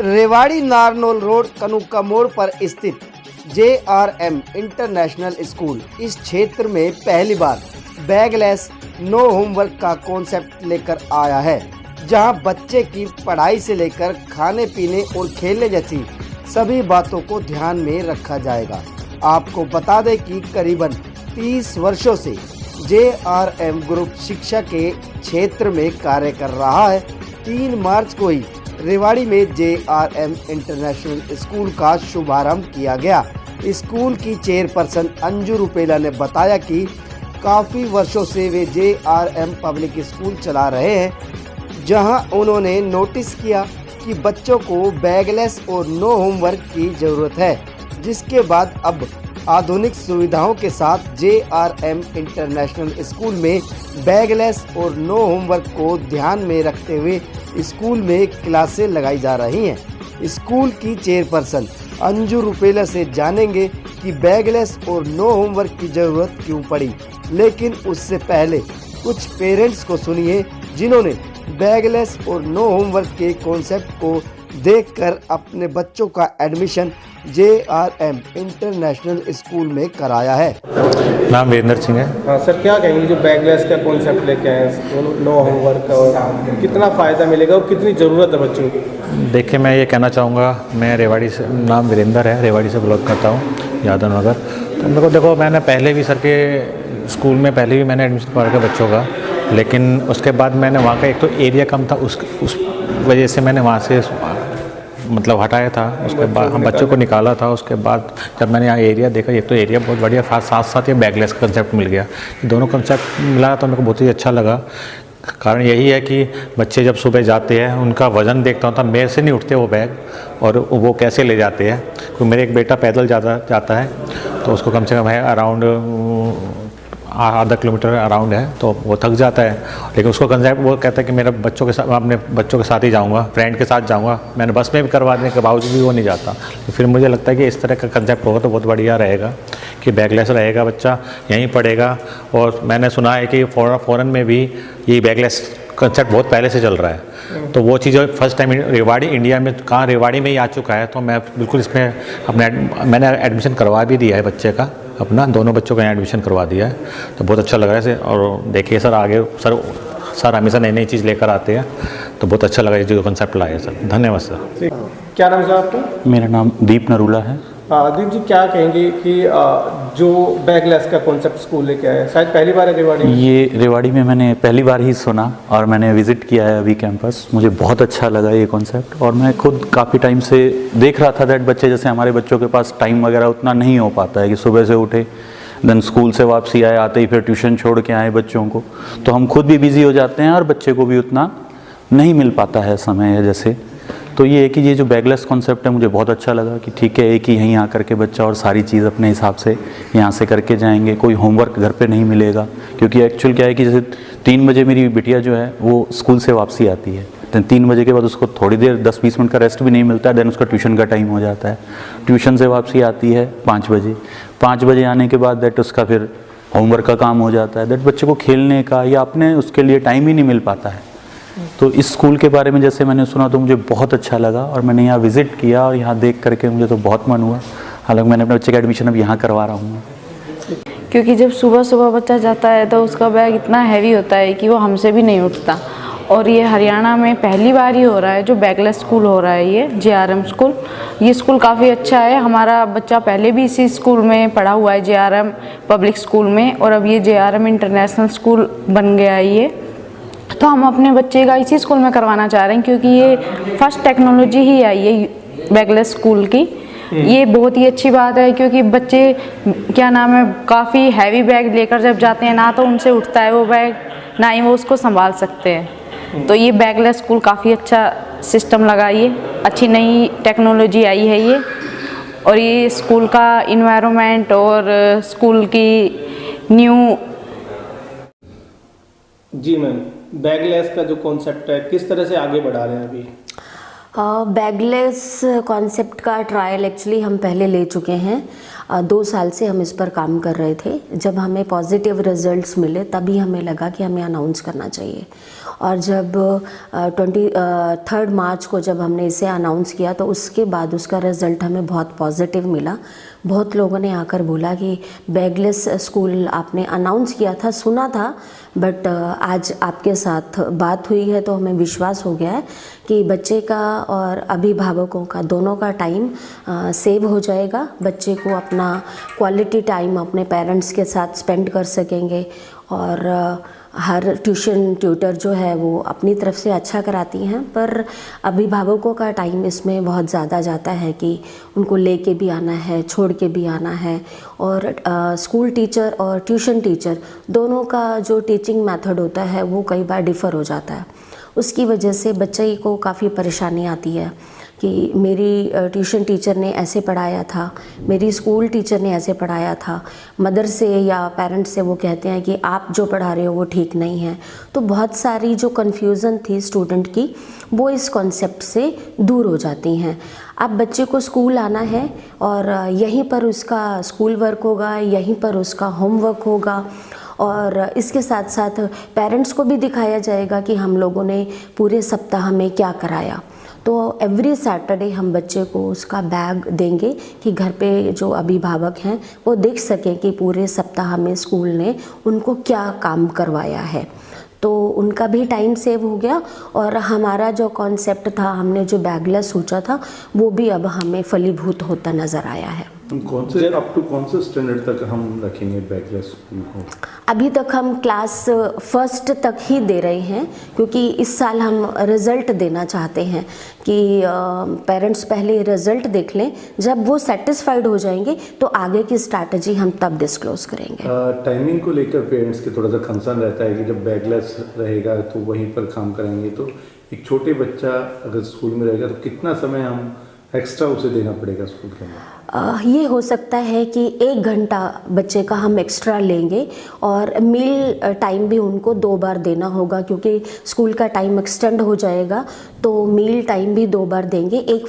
Rewari Narnaul road कनुक्का मोड़ पर स्थित JRM इंटरनेशनल स्कूल इस क्षेत्र में पहली बार बैगलेस नो होमवर्क का कॉन्सेप्ट लेकर आया है, जहां बच्चे की पढ़ाई से लेकर खाने पीने और खेलने जैसी सभी बातों को ध्यान में रखा जाएगा। आपको बता दें कि करीबन 30 वर्षों से JRM ग्रुप शिक्षा के क्षेत्र में कार्य कर रहा है। 3 मार्च को ही रेवाड़ी में JRM इंटरनेशनल स्कूल का शुभारंभ किया गया। स्कूल की चेयरपर्सन अंजू रुपेला ने बताया कि काफ़ी वर्षों से वे JRM पब्लिक स्कूल चला रहे हैं, जहां उन्होंने नोटिस किया कि बच्चों को बैगलेस और नो होमवर्क की ज़रूरत है, जिसके बाद अब आधुनिक सुविधाओं के साथ JRM इंटरनेशनल स्कूल में बैगलेस और नो होमवर्क को ध्यान में रखते हुए स्कूल में क्लासें लगाई जा रही हैं। स्कूल की चेयरपर्सन अंजू रुपेला से जानेंगे कि बैगलेस और नो होमवर्क की ज़रूरत क्यों पड़ी, लेकिन उससे पहले कुछ पेरेंट्स को सुनिए जिन्होंने बैगलेस और नो होमवर्क के कॉन्सेप्ट को देखकर अपने बच्चों का एडमिशन JRM इंटरनेशनल स्कूल में कराया है। नाम वीरेंद्र सिंह है। हाँ सर, क्या कहेंगे जो बैगलेस का कॉन्सेप्ट लेके आए हैं, नो होमवर्क का, और कितना फ़ायदा मिलेगा और कितनी ज़रूरत है बच्चों की? देखिए, मैं ये कहना चाहूँगा, मैं रेवाड़ी से, नाम वीरेंद्र है, रेवाड़ी से बिलोंग करता हूँ, यादव नगर। तो मेरे को देखो, मैंने पहले भी सर के स्कूल में पहले भी मैंने एडमिशन करवाया था बच्चों का, लेकिन उसके बाद मैंने वहाँ का एक तो एरिया कम था, उस वजह से मैंने वहाँ से मतलब हटाया था। उसके बाद हम बच्चों को निकाला था। उसके बाद जब मैंने यहाँ एरिया देखा, ये तो एरिया बहुत बढ़िया, साथ साथ ये बैगलेस का कंसेप्ट मिल गया। दोनों कंसेप्ट मिला तो मेरे को बहुत ही अच्छा लगा। कारण यही है कि बच्चे जब सुबह जाते हैं, उनका वज़न देखता हूँ तो मेरे से नहीं उठते वो बैग, और वो कैसे ले जाते हैं। क्योंकि मेरे एक बेटा पैदल जाता है, तो उसको कम से कम है अराउंड आधा किलोमीटर अराउंड है, तो वो थक जाता है। लेकिन उसको कंसेप्ट वो कहता है कि मेरा बच्चों के साथ, अपने बच्चों के साथ ही जाऊंगा, फ्रेंड के साथ जाऊंगा। मैंने बस में भी करवा देने के बावजूद भी वो नहीं जाता। तो फिर मुझे लगता है कि इस तरह का कंसेप्ट होगा तो बहुत बढ़िया रहेगा कि बैगलेस रहेगा, बच्चा यहीं पढ़ेगा। और मैंने सुना है कि फ़ॉरेन में भी ये बैगलेस कंसेप्ट बहुत पहले से चल रहा है। तो वो चीज़ फर्स्ट टाइम रेवाड़ी इंडिया में, कहाँ रेवाड़ी में ही आ चुका है। तो मैं बिल्कुल इसमें मैंने एडमिशन करवा भी दिया है बच्चे का, अपना दोनों बच्चों का यहाँ एडमिशन करवा दिया है। तो बहुत अच्छा लग रहा है इसे। और देखिए सर, आगे सर हमेशा नई नई चीज़ लेकर आते हैं, तो बहुत अच्छा लगा ये जो कंसेप्ट लाया है सर। धन्यवाद सर। क्या नाम है सर आपका? मेरा नाम दीप नरूला है। दीप जी, क्या कहेंगे कि जो बैगलेस का कॉन्सेप्ट स्कूल लेके आया, शायद पहली बार है रेवाड़ी में? ये रेवाड़ी में मैंने पहली बार ही सुना और मैंने विज़िट किया है अभी कैंपस। मुझे बहुत अच्छा लगा ये कॉन्सेप्ट, और मैं खुद काफ़ी टाइम से देख रहा था दैट बच्चे, जैसे हमारे बच्चों के पास टाइम वगैरह उतना नहीं हो पाता है कि सुबह से उठे, देन स्कूल से वापसी आए, आते ही फिर ट्यूशन छोड़ के आए बच्चों को, तो हम खुद भी बिज़ी हो जाते हैं और बच्चे को भी उतना नहीं मिल पाता है समय जैसे। तो ये है कि ये जो बैगलेस कॉन्सेप्ट है मुझे बहुत अच्छा लगा कि ठीक है, एक ही यहीं आकर के बच्चा और सारी चीज़ अपने हिसाब से यहाँ से करके जाएंगे, कोई होमवर्क घर पे नहीं मिलेगा। क्योंकि एक्चुअल क्या है कि जैसे 3 बजे मेरी बिटिया जो है वो स्कूल से वापसी आती है, देन 3 बजे के बाद उसको थोड़ी देर 10-20 मिनट का रेस्ट भी नहीं मिलता है, देन उसका ट्यूशन का टाइम हो जाता है। ट्यूशन से वापसी आती है 5 बजे, 5 बजे आने के बाद दैट उसका फिर होमवर्क का काम हो जाता है, दैट बच्चे को खेलने का या अपने उसके लिए टाइम ही नहीं मिल पाता है। तो इस स्कूल के बारे में जैसे मैंने सुना तो मुझे बहुत अच्छा लगा, और मैंने यहाँ विज़िट किया और यहाँ देख करके मुझे तो बहुत मन हुआ। हालांकि मैंने अपने बच्चे का एडमिशन अब यहाँ करवा रहा हूँ, क्योंकि जब सुबह सुबह बच्चा जाता है तो उसका बैग इतना हैवी होता है कि वो हमसे भी नहीं उठता। और ये हरियाणा में पहली बार ही हो रहा है जो बैगलेस स्कूल हो रहा है, ये JRM स्कूल। ये स्कूल काफ़ी अच्छा है। हमारा बच्चा पहले भी इसी स्कूल में पढ़ा हुआ है, JRM पब्लिक स्कूल में, और अब ये JRM इंटरनेशनल स्कूल बन गया है ये। तो हम अपने बच्चे का इसी स्कूल में करवाना चाह रहे हैं, क्योंकि ये फर्स्ट टेक्नोलॉजी ही आई है बैगलेस स्कूल की। ये बहुत ही अच्छी बात है, क्योंकि बच्चे क्या नाम है, काफ़ी हैवी बैग लेकर जब जाते हैं ना तो उनसे उठता है वो बैग, ना ही वो उसको संभाल सकते हैं। तो ये बैगलेस स्कूल काफ़ी अच्छा सिस्टम लगा, ये अच्छी नई टेक्नोलॉजी आई है ये। और ये स्कूल का इन्वायरमेंट और स्कूल की न्यू। जी मैम, बैगलेस का जो कॉन्सेप्ट है किस तरह से आगे बढ़ा रहे हैं अभी? बैगलेस कॉन्सेप्ट का ट्रायल एक्चुअली हम पहले ले चुके हैं। 2 साल से हम इस पर काम कर रहे थे। जब हमें पॉजिटिव रिजल्ट्स मिले तभी हमें लगा कि हमें अनाउंस करना चाहिए। और जब 23 मार्च को जब हमने इसे अनाउंस किया तो उसके बाद उसका रिज़ल्ट हमें बहुत पॉजिटिव मिला। बहुत लोगों ने आकर बोला कि बैगलेस स्कूल आपने अनाउंस किया था, सुना था, बट आज आपके साथ बात हुई है तो हमें विश्वास हो गया है कि बच्चे का और अभिभावकों का दोनों का टाइम सेव हो जाएगा। बच्चे को अपना क्वालिटी टाइम अपने पेरेंट्स के साथ स्पेंड कर सकेंगे। और हर ट्यूशन ट्यूटर जो है वो अपनी तरफ से अच्छा कराती हैं, पर अभिभावकों का टाइम इसमें बहुत ज़्यादा जाता है कि उनको लेके भी आना है, छोड़ के भी आना है। और स्कूल टीचर और ट्यूशन टीचर दोनों का जो टीचिंग मेथड होता है वो कई बार डिफ़र हो जाता है। उसकी वजह से बच्चे को काफ़ी परेशानी आती है कि मेरी ट्यूशन टीचर ने ऐसे पढ़ाया था, मेरी स्कूल टीचर ने ऐसे पढ़ाया था। मदर से या पेरेंट्स से वो कहते हैं कि आप जो पढ़ा रहे हो वो ठीक नहीं है। तो बहुत सारी जो कन्फ्यूज़न थी स्टूडेंट की वो इस कॉन्सेप्ट से दूर हो जाती हैं। अब बच्चे को स्कूल आना है और यहीं पर उसका स्कूल वर्क होगा, यहीं पर उसका होमवर्क होगा और इसके साथ साथ पेरेंट्स को भी दिखाया जाएगा कि हम लोगों ने पूरे सप्ताह में क्या कराया। तो एवरी सैटरडे हम बच्चे को उसका बैग देंगे कि घर पे जो अभिभावक हैं वो देख सकें कि पूरे सप्ताह में स्कूल ने उनको क्या काम करवाया है। तो उनका भी टाइम सेव हो गया और हमारा जो कॉन्सेप्ट था, हमने जो बैगलेस सोचा था, वो भी अब हमें फलीभूत होता नज़र आया है। कौन से अप टू कौन से स्टैंडर्ड तक हम रखेंगे बैगलेस स्कूल को? अभी तक हम क्लास 1 तक ही दे रहे हैं क्योंकि इस साल हम रिज़ल्ट देना चाहते हैं कि पेरेंट्स पहले रिज़ल्ट देख लें। जब वो सेटिस्फाइड हो जाएंगे तो आगे की स्ट्रैटेजी हम तब डिस्क्लोज़ करेंगे। टाइमिंग को लेकर पेरेंट्स के थोड़ा सा कंसर्न रहता है कि जब बैगलेस रहेगा तो वहीं पर काम कराएंगे, तो एक छोटे बच्चा अगर स्कूल में रहेगा तो कितना समय हम एक्स्ट्रा उसे देना पड़ेगा स्कूल के अंदर? ये हो सकता है कि 1 घंटा बच्चे का हम एक्स्ट्रा लेंगे और मील टाइम भी उनको 2 बार देना होगा क्योंकि स्कूल का टाइम एक्सटेंड हो जाएगा। तो मील टाइम भी 2 बार देंगे, एक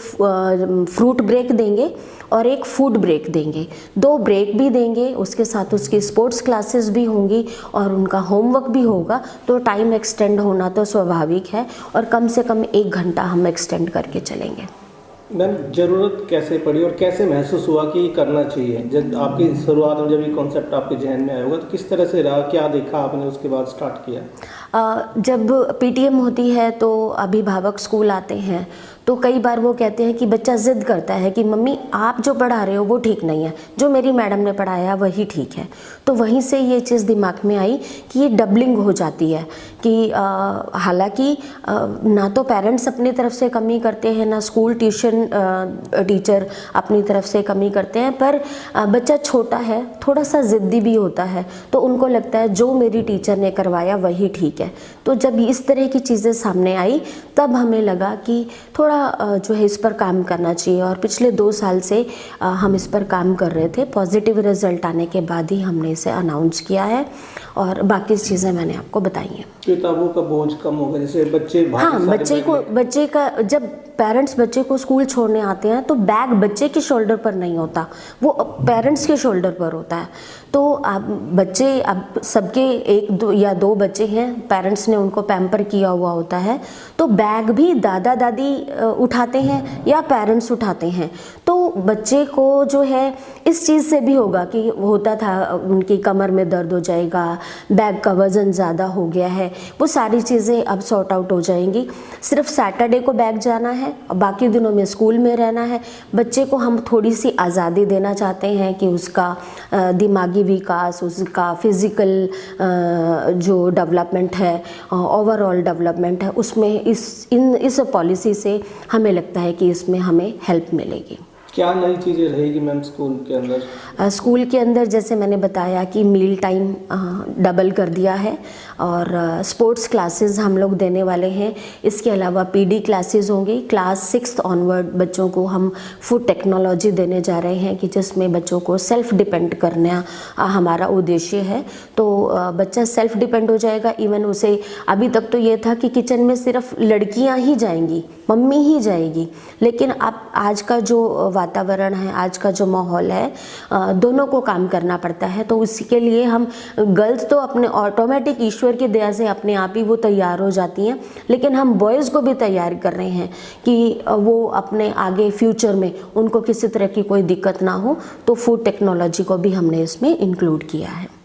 फ्रूट ब्रेक देंगे और एक फूड ब्रेक देंगे। 2 ब्रेक भी देंगे, उसके साथ उसकी स्पोर्ट्स क्लासेस भी होंगी और उनका होमवर्क भी होगा। तो टाइम एक्सटेंड होना तो स्वाभाविक है और कम से कम 1 घंटा हम एक्सटेंड करके चलेंगे। मैम, ज़रूरत कैसे पड़ी और कैसे महसूस हुआ कि करना चाहिए? जब आपकी शुरुआत में जब ये कॉन्सेप्ट आपके जहन में आया होगा तो किस तरह से रहा, क्या देखा आपने, उसके बाद स्टार्ट किया? जब पीटीएम होती है तो अभिभावक स्कूल आते हैं तो कई बार वो कहते हैं कि बच्चा ज़िद करता है कि मम्मी आप जो पढ़ा रहे हो वो ठीक नहीं है, जो मेरी मैडम ने पढ़ाया वही ठीक है। तो वहीं से ये चीज़ दिमाग में आई कि ये डबलिंग हो जाती है कि हालांकि ना तो पेरेंट्स अपनी तरफ से कमी करते हैं, ना स्कूल ट्यूशन टीचर अपनी तरफ से कमी करते हैं, पर बच्चा छोटा है, थोड़ा सा ज़िद्दी भी होता है, तो उनको लगता है जो मेरी टीचर ने करवाया वही ठीक है। तो जब इस तरह की चीज़ें सामने आई तब हमें लगा कि थोड़ा जो है इस पर काम करना चाहिए और पिछले 2 साल से हम इस पर काम कर रहे थे। पॉजिटिव रिजल्ट आने के बाद ही हमने इसे अनाउंस किया है और बाकी चीज़ें मैंने आपको बताई हैं। किताबों का बोझ कम होगा, जैसे बच्चे बच्चे का जब पेरेंट्स बच्चे को स्कूल छोड़ने आते हैं तो बैग बच्चे के शोल्डर पर नहीं होता, वो पेरेंट्स के शोल्डर पर होता है। तो अब सबके 1 या 2 बच्चे हैं, पेरेंट्स ने उनको पैम्पर किया हुआ होता है, तो बैग भी दादा दादी उठाते हैं या पेरेंट्स उठाते हैं। तो बच्चे को जो है इस चीज़ से भी होगा कि होता था उनकी कमर में दर्द हो जाएगा, बैग का वज़न ज़्यादा हो गया है, वो सारी चीज़ें अब सॉर्ट आउट हो जाएंगी। सिर्फ सैटरडे को बैग जाना है और बाकी दिनों में स्कूल में रहना है। बच्चे को हम थोड़ी सी आज़ादी देना चाहते हैं कि उसका दिमागी विकास, उसका फिज़िकल जो डेवलपमेंट है, ओवरऑल डेवलपमेंट है, उसमें इस पॉलिसी से हमें लगता है कि इसमें हमें हेल्प मिलेगी। क्या नई चीज़ें रहेगी मैम स्कूल के अंदर? स्कूल के अंदर जैसे मैंने बताया कि मील टाइम डबल कर दिया है और स्पोर्ट्स क्लासेस हम लोग देने वाले हैं। इसके अलावा पीडी क्लासेस होंगी। क्लास 6 ऑनवर्ड बच्चों को हम फूड टेक्नोलॉजी देने जा रहे हैं कि जिसमें बच्चों को सेल्फ डिपेंड करना हमारा उद्देश्य है। तो बच्चा सेल्फ डिपेंड हो जाएगा। इवन उसे अभी तक तो ये था कि किचन में सिर्फ लड़कियां ही जाएंगी, मम्मी ही जाएगी, लेकिन अब आज का जो वातावरण है, आज का जो माहौल है, दोनों को काम करना पड़ता है। तो उसी के लिए हम गर्ल्स तो अपने ऑटोमेटिक ईश्वर की दया से अपने आप ही वो तैयार हो जाती हैं, लेकिन हम बॉयज़ को भी तैयार कर रहे हैं कि वो अपने आगे फ्यूचर में उनको किसी तरह की कोई दिक्कत ना हो। तो फूड टेक्नोलॉजी को भी हमने इसमें इंक्लूड किया है।